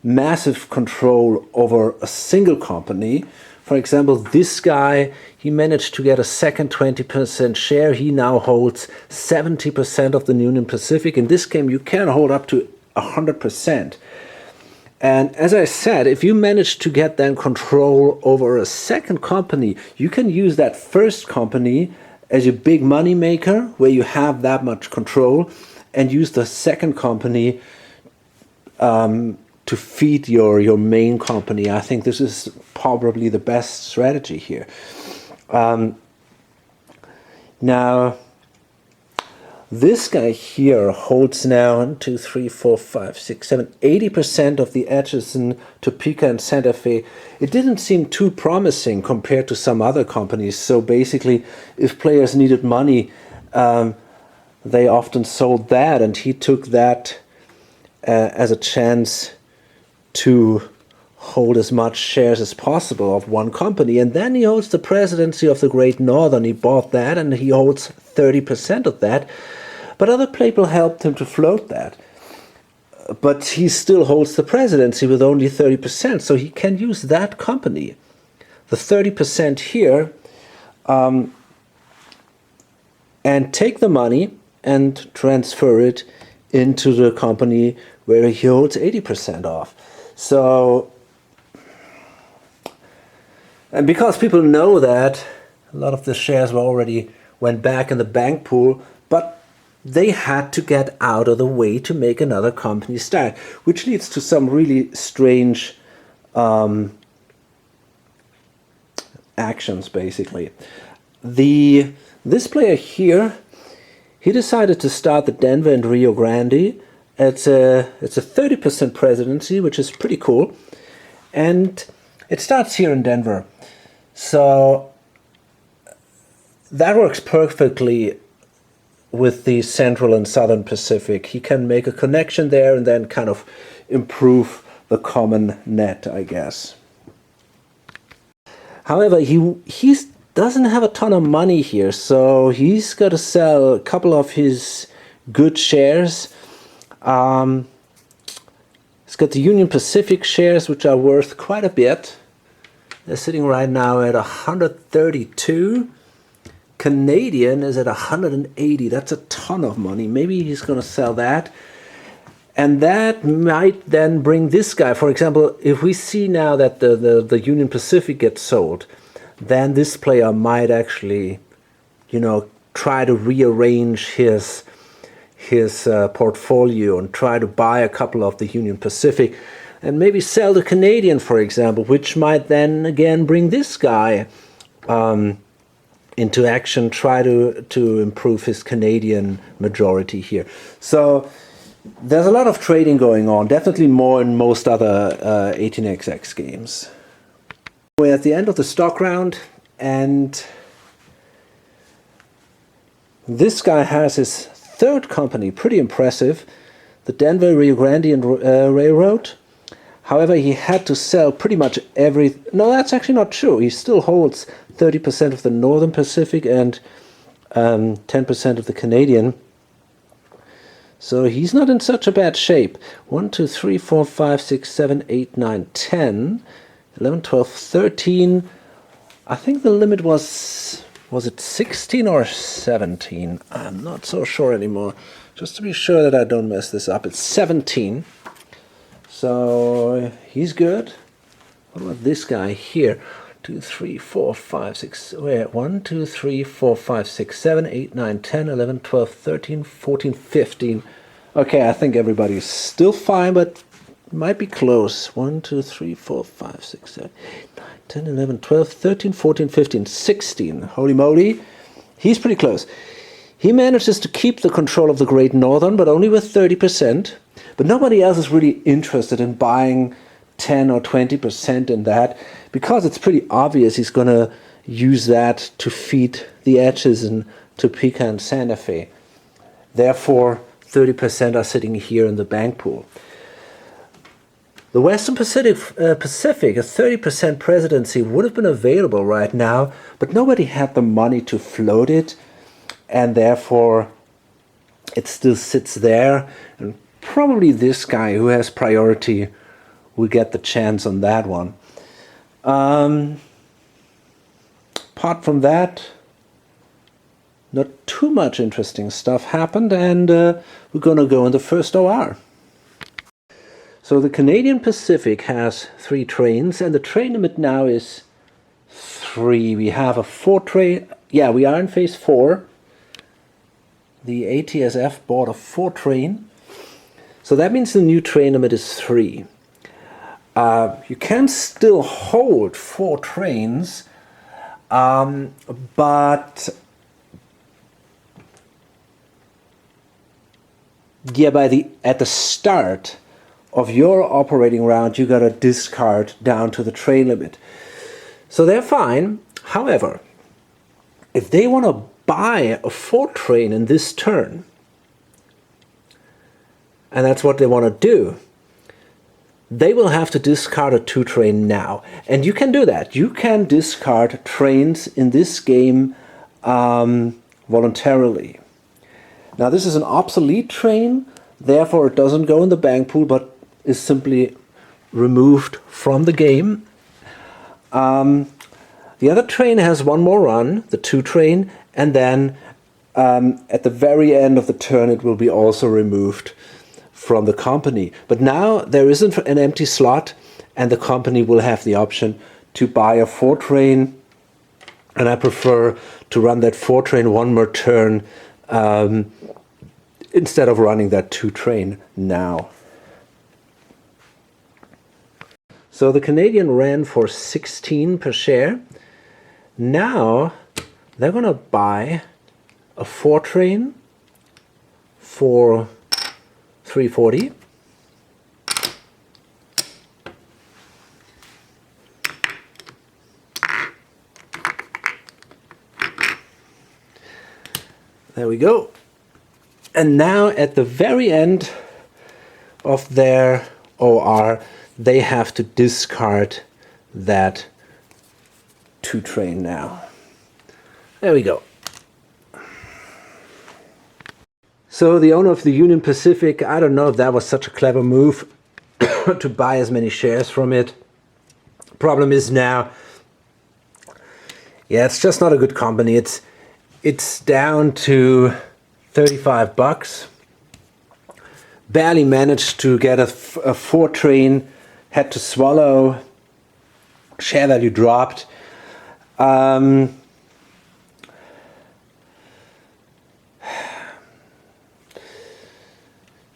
massive control over a single company. For example, this guy, he managed to get a second 20% share. He now holds 70% of the Union Pacific. In this game, you can hold up to 100%. And as I said, if you manage to get then control over a second company, you can use that first company as your big money maker, where you have that much control, and use the second company to feed your main company. I think this is probably the best strategy here. Now, this guy here holds now 1, 2, 3, 4, 5, 6, 7, 80% of the Atchison, Topeka, and Santa Fe. It didn't seem too promising compared to some other companies. So basically, if players needed money, they often sold that, and he took that as a chance to hold as much shares as possible of one company. And then he holds the presidency of the Great Northern. He bought that, and he holds 30% of that. But other people helped him to float that. But he still holds the presidency with only 30%. So he can use that company, the 30% here, and take the money and transfer it into the company where he holds 80% of. So, and because people know that, a lot of the shares went back in the bank pool, but they had to get out of the way to make another company start, which leads to some really strange actions, basically. This player here, he decided to start the Denver and Rio Grande. It's a 30% presidency, which is pretty cool. And it starts here in Denver. So that works perfectly with the Central and Southern Pacific. He can make a connection there and then kind of improve the common net, I guess. However, he doesn't have a ton of money here, so he's got to sell a couple of his good shares. He's got the Union Pacific shares, which are worth quite a bit. They're sitting right now at 132. Canadian is at 180. That's a ton of money. Maybe he's going to sell that. And that might then bring this guy. For example, if we see now that the Union Pacific gets sold, then this player might actually, try to rearrange his portfolio and try to buy a couple of the Union Pacific and maybe sell the Canadian, for example, which might then again bring this guy into action, try to improve his Canadian majority here. So there's a lot of trading going on, definitely more in most other 18xx games. We're at the end of the stock round, and this guy has his third company, pretty impressive, the Denver, Rio Grande and Railroad. However, he had to sell pretty much every... No, that's actually not true. He still holds 30% of the Northern Pacific and 10% of the Canadian. So he's not in such a bad shape. 1, 2, 3, 4, 5, 6, 7, 8, 9, 10, 11, 12, 13. I think the limit was it 16 or 17? I'm not so sure anymore. Just to be sure that I don't mess this up, it's 17. So he's good. What about this guy here? 2, 3, 4, 5, 6, wait, 1, 2, 3, 4, 5, 6, 7, 8, 9, 10, 11, 12, 13, 14, 15. Okay, I think everybody's still fine, but might be close. 1, 2, 3, 4, 5, 6, 7, 8, 9, 10, 11, 12, 13, 14, 15, 16. Holy moly. He's pretty close. He manages to keep the control of the Great Northern, but only with 30%. But nobody else is really interested in buying 10 or 20% in that, because it's pretty obvious he's going to use that to feed the edges in Topeka and Santa Fe. Therefore, 30% are sitting here in the bank pool. The Western Pacific, a 30% presidency would have been available right now, but nobody had the money to float it, and therefore it still sits there. And probably this guy who has priority will get the chance on that one. Apart from that, not too much interesting stuff happened, and we're going to go in the first OR. So the Canadian Pacific has 3 trains, and the train limit now is 3. We have a 4 train. Yeah, we are in phase 4. The ATSF bought a 4 train. So that means the new train limit is 3. You can still hold 4 trains, but yeah, at the start of your operating round, you got to discard down to the train limit. So they're fine. However, if they want to buy a 4 train in this turn, and that's what they want to do, they will have to discard a 2 train now. And you can do that. You can discard trains in this game voluntarily. Now this is an obsolete train, therefore it doesn't go in the bank pool, but is simply removed from the game. The other train has one more run, the 2 train, and then at the very end of the turn it will be also removed from the company. But now there isn't an empty slot, and the company will have the option to buy a 4 train, and I prefer to run that 4 train one more turn instead of running that 2 train now. So the Canadian ran for 16 per share. Now they're going to buy a 4 train for 340. There we go. And now at the very end of their OR, they have to discard that 2 train now. There we go. So the owner of the Union Pacific, I don't know if that was such a clever move to buy as many shares from it. Problem is now, yeah, it's just not a good company. It's down to $35. Barely managed to get a 4 train, had to swallow, share value dropped.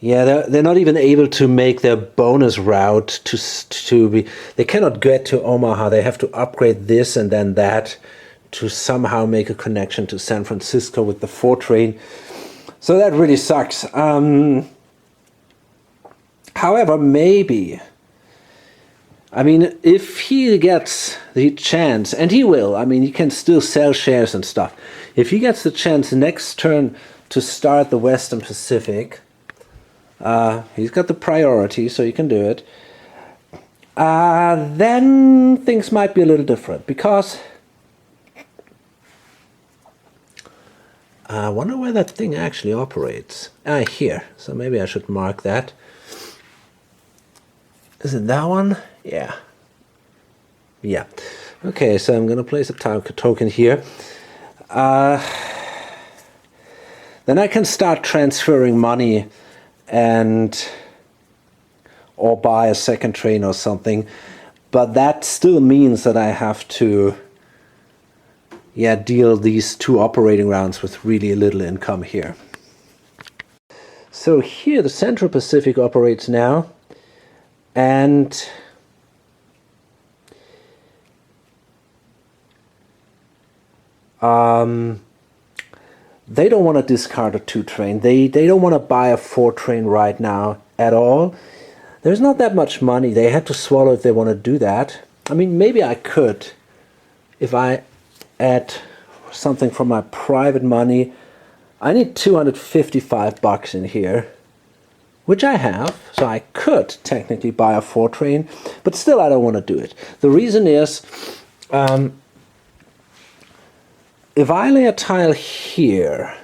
Yeah, they're not even able to make their bonus route to be. They cannot get to Omaha. They have to upgrade this and then that to somehow make a connection to San Francisco with the 4 train. So that really sucks. However, maybe, I mean, if he gets the chance, and he will, I mean, he can still sell shares and stuff. If he gets the chance next turn to start the Western Pacific, he's got the priority, so he can do it. then things might be a little different, because I wonder where that thing actually operates. Here. So maybe I should mark that. Is it that one? Yeah. Yeah. Okay, so I'm going to place a token here. Then I can start transferring money and or buy a second train or something. But that still means that I have to deal these 2 operating rounds with really little income here. So here the Central Pacific operates now, and they don't want to discard a 2 train. They don't want to buy a 4 train right now at all. There's not that much money. They had to swallow if they want to do that. I mean, maybe I could if I add something from my private money. I need $255 in here, which I have, so I could technically buy a 4 train, but still I don't want to do it. The reason is, if I lay a tile here,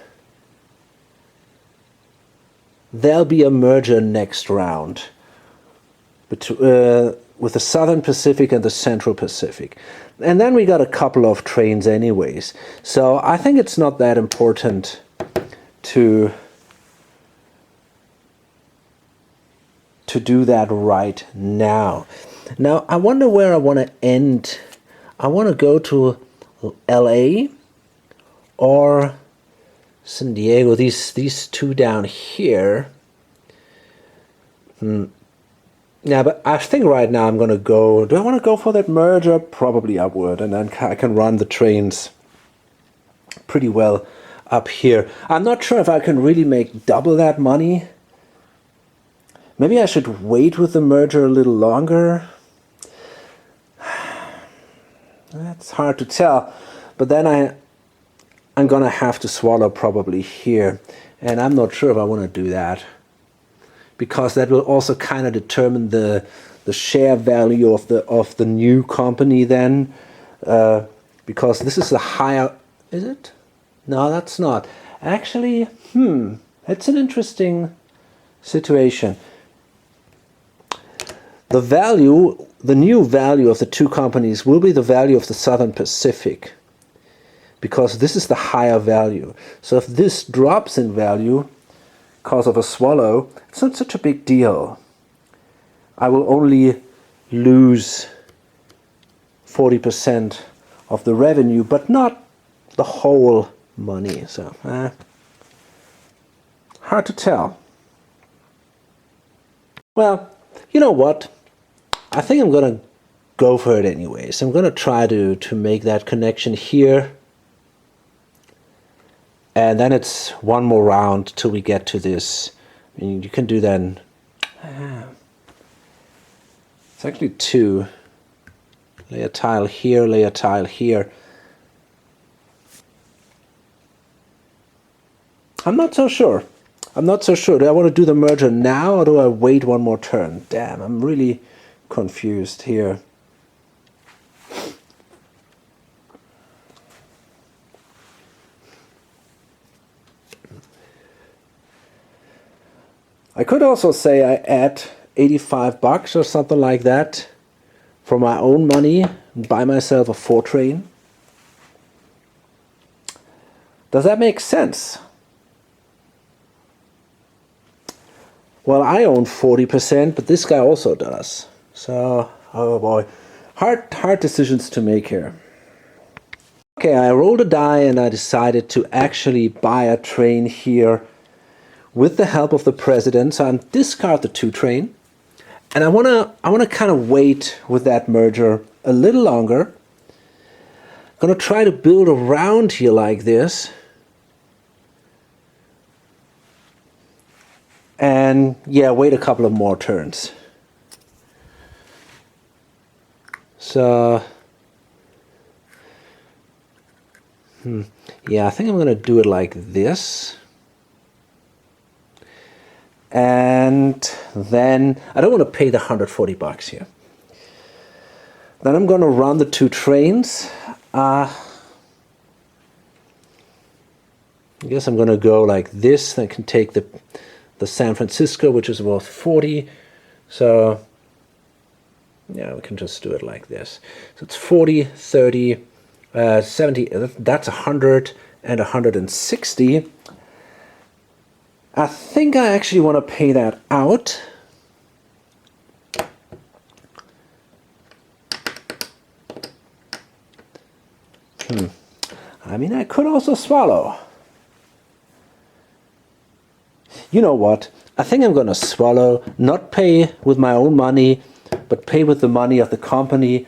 there'll be a merger next round with the Southern Pacific and the Central Pacific. And then we got a couple of trains anyways. So I think it's not that important to do that right now. Now, I wonder where I want to end. I want to go to LA or San Diego. These 2 down here. Yeah, but I think right now I'm going to go... Do I want to go for that merger? Probably I would. And then I can run the trains pretty well up here. I'm not sure if I can really make double that money. Maybe I should wait with the merger a little longer. That's hard to tell. But then I'm going to have to swallow probably here. And I'm not sure if I want to do that, because that will also kind of determine the share value of the new company then, because this is a higher... Is it? No, that's not. Actually, it's an interesting situation. The new value of the 2 companies will be the value of the Southern Pacific, because this is the higher value. So if this drops in value because of a swallow, it's not such a big deal. I will only lose 40% of the revenue, but not the whole money. So hard to tell. Well, you know what? I think I'm gonna go for it anyways. I'm gonna try to make that connection here. And then it's 1 more round till we get to this. I mean, you can do then. It's actually 2. Lay a tile here, lay a tile here. I'm not so sure. Do I want to do the merger now, or do I wait 1 more turn? Damn, I'm really confused here. I could also say I add $85 or something like that for my own money and buy myself a 4 train. Does that make sense? Well, I own 40%, but this guy also does. So, oh boy, hard decisions to make here. Okay, I rolled a die and I decided to actually buy a train here with the help of the president. So I'm discard the 2 train, and I wanna kind of wait with that merger a little longer. I'm gonna try to build around here like this, and yeah, wait a couple of more turns. So yeah, I think I'm gonna do it like this. And then I don't want to pay the $140 here. Then I'm going to run the 2 trains. I guess I'm going to go like this. I can take the San Francisco, which is worth 40. So yeah, we can just do it like this. So it's 40, 30, 70. That's 100 and 160. I think I actually want to pay that out. I mean, I could also swallow. You know what? I think I'm going to swallow, not pay with my own money, but pay with the money of the company.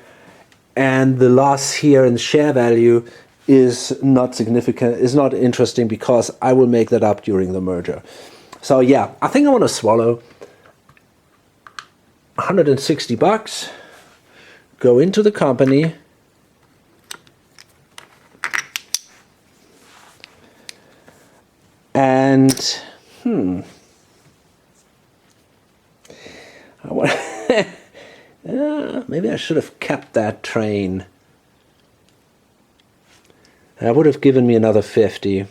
And the loss here in share value is not significant, is not interesting, because I will make that up during the merger. So yeah, I think I want to swallow 160 bucks, go into the company, and maybe I should have kept that train. That would have given me another 50.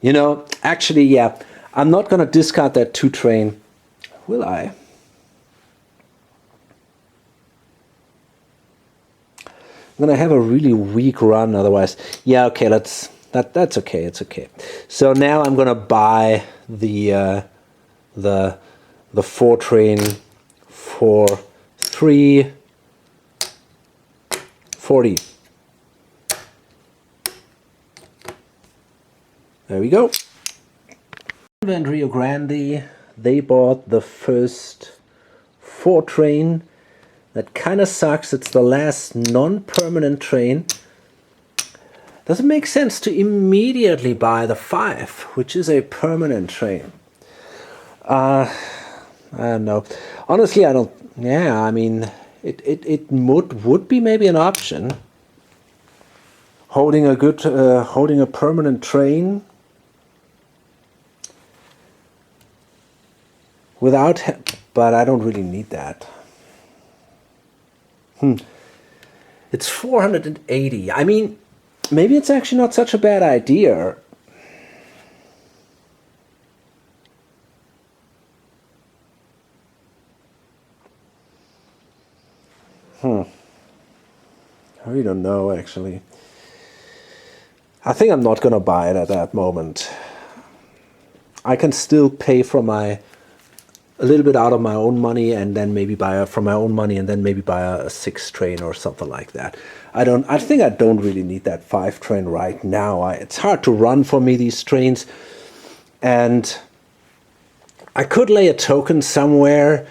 You know, actually, yeah, I'm not going to discard that 2 train, will I? I'm going to have a really weak run otherwise. Yeah, okay, that's okay, it's okay. So now I'm going to buy the 4 train for 340. There we go. And Rio Grande, they bought the first 4 train. That kind of sucks. It's the last non-permanent train. Does it make sense to immediately buy the 5, which is a permanent train? I don't know. Honestly, I don't. Yeah, I mean, it would be maybe an option. Holding a permanent train without, but I don't really need that. It's 480. I mean, maybe it's actually not such a bad idea. I really don't know, actually. I think I'm not going to buy it at that moment. I can still pay for a little bit out of my own money, and then maybe buy from my own money, and then maybe buy a 6 train or something like that. I think I don't really need that 5 train right now. It's hard to run for me, these trains, and I could lay a token somewhere,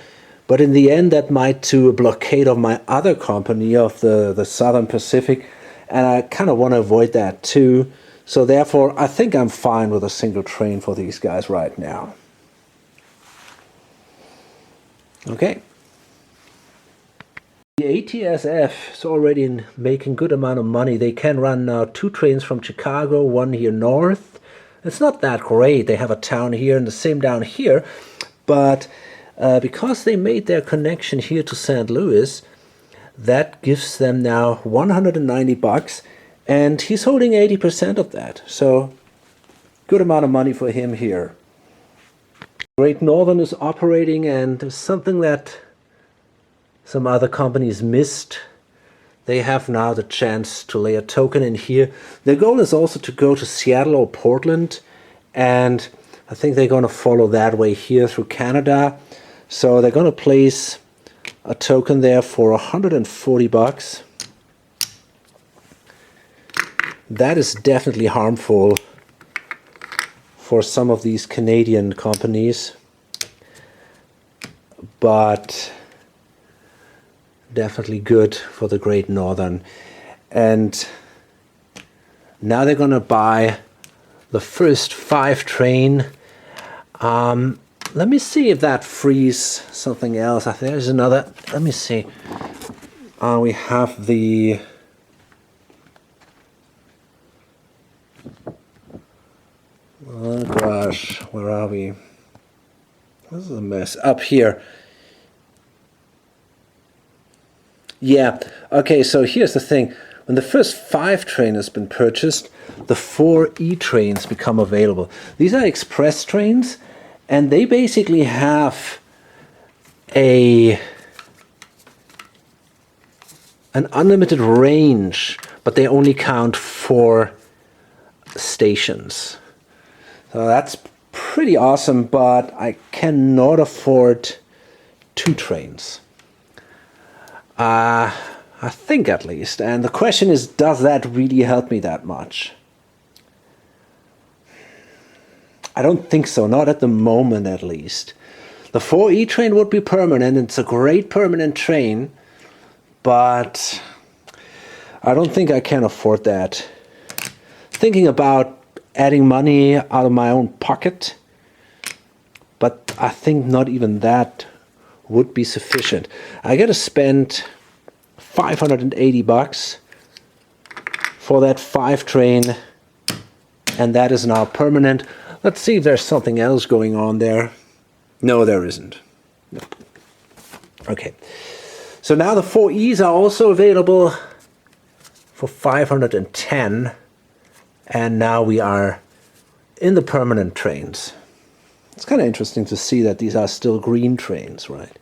but in the end that might do a blockade of my other company, of the Southern Pacific, and I kind of want to avoid that too. So therefore, I think I'm fine with a single train for these guys right now. Okay. The ATSF is already making good amount of money. They can run now 2 trains from Chicago, 1 here north. It's not that great. They have a town here and the same down here, but because they made their connection here to St. Louis, that gives them now 190 bucks, and he's holding 80% of that. So good amount of money for him here. Great Northern is operating, and there's something that some other companies missed. They have now the chance to lay a token in here. Their goal is also to go to Seattle or Portland, and I think they're going to follow that way here through Canada. So they're going to place a token there for 140 bucks. That is definitely harmful for some of these Canadian companies, but definitely good for the Great Northern. And now they're going to buy the first 5 train. Let me see if that frees something else. I think there's another. Let me see. We have the. Oh gosh, where are we? This is a mess. Up here. Yeah, okay, so here's the thing. When the first 5 train has been purchased, the 4 E-trains become available. These are express trains, and they basically have an unlimited range, but they only count 4 stations. So that's pretty awesome, but I cannot afford 2 trains. I think at least. And the question is, does that really help me that much? I don't think so, not at the moment at least. The 4E train would be permanent, it's a great permanent train, but I don't think I can afford that. Thinking about adding money out of my own pocket, but I think not even that would be sufficient. I gotta spend 580 bucks for that 5 train, and that is now permanent. Let's see if there's something else going on there. No, there isn't. No. Okay, so now the 4Es are also available for 510, and now we are in the permanent trains. It's kind of interesting to see that these are still green trains, right?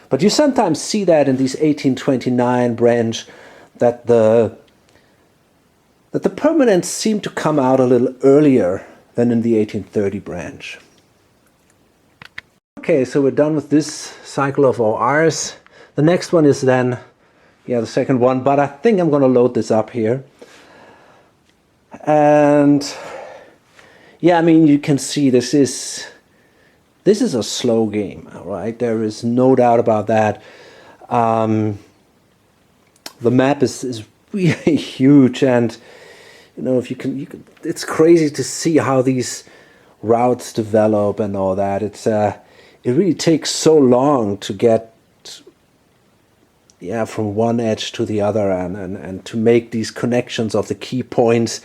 But you sometimes see that in these 1829 branch, that the permanents seem to come out a little earlier than in the 1830 branch. Okay, so we're done with this cycle of ORs. The next one is then, yeah, the second one, but I think I'm going to load this up here. And yeah, I mean, you can see this is a slow game, all right? There is no doubt about that. The map is really huge, and you know, if you can, it's crazy to see how these routes develop and all that. It really takes so long to get, yeah, from one edge to the other, and to make these connections of the key points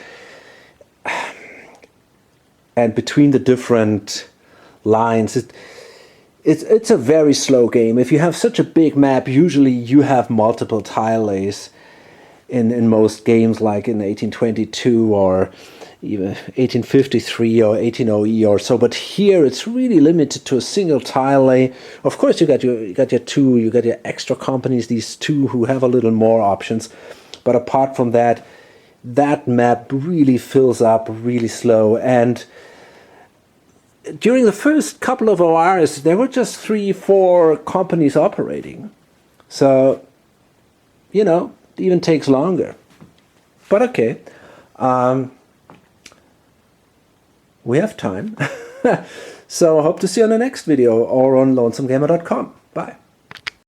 and between the different lines. It's a very slow game. If you have such a big map, usually you have multiple tile lays in most games, like in 1822 or even 1853 or 1800 or so. But here it's really limited to a single tile lay. Of course, you got your extra companies, these 2 who have a little more options. But apart from that, that map really fills up really slow. And during the first couple of ORs, there were just 3-4 companies operating. So, you know, it even takes longer. But okay, we have time. So I hope to see you on the next video or on lonesomegamer.com. Bye.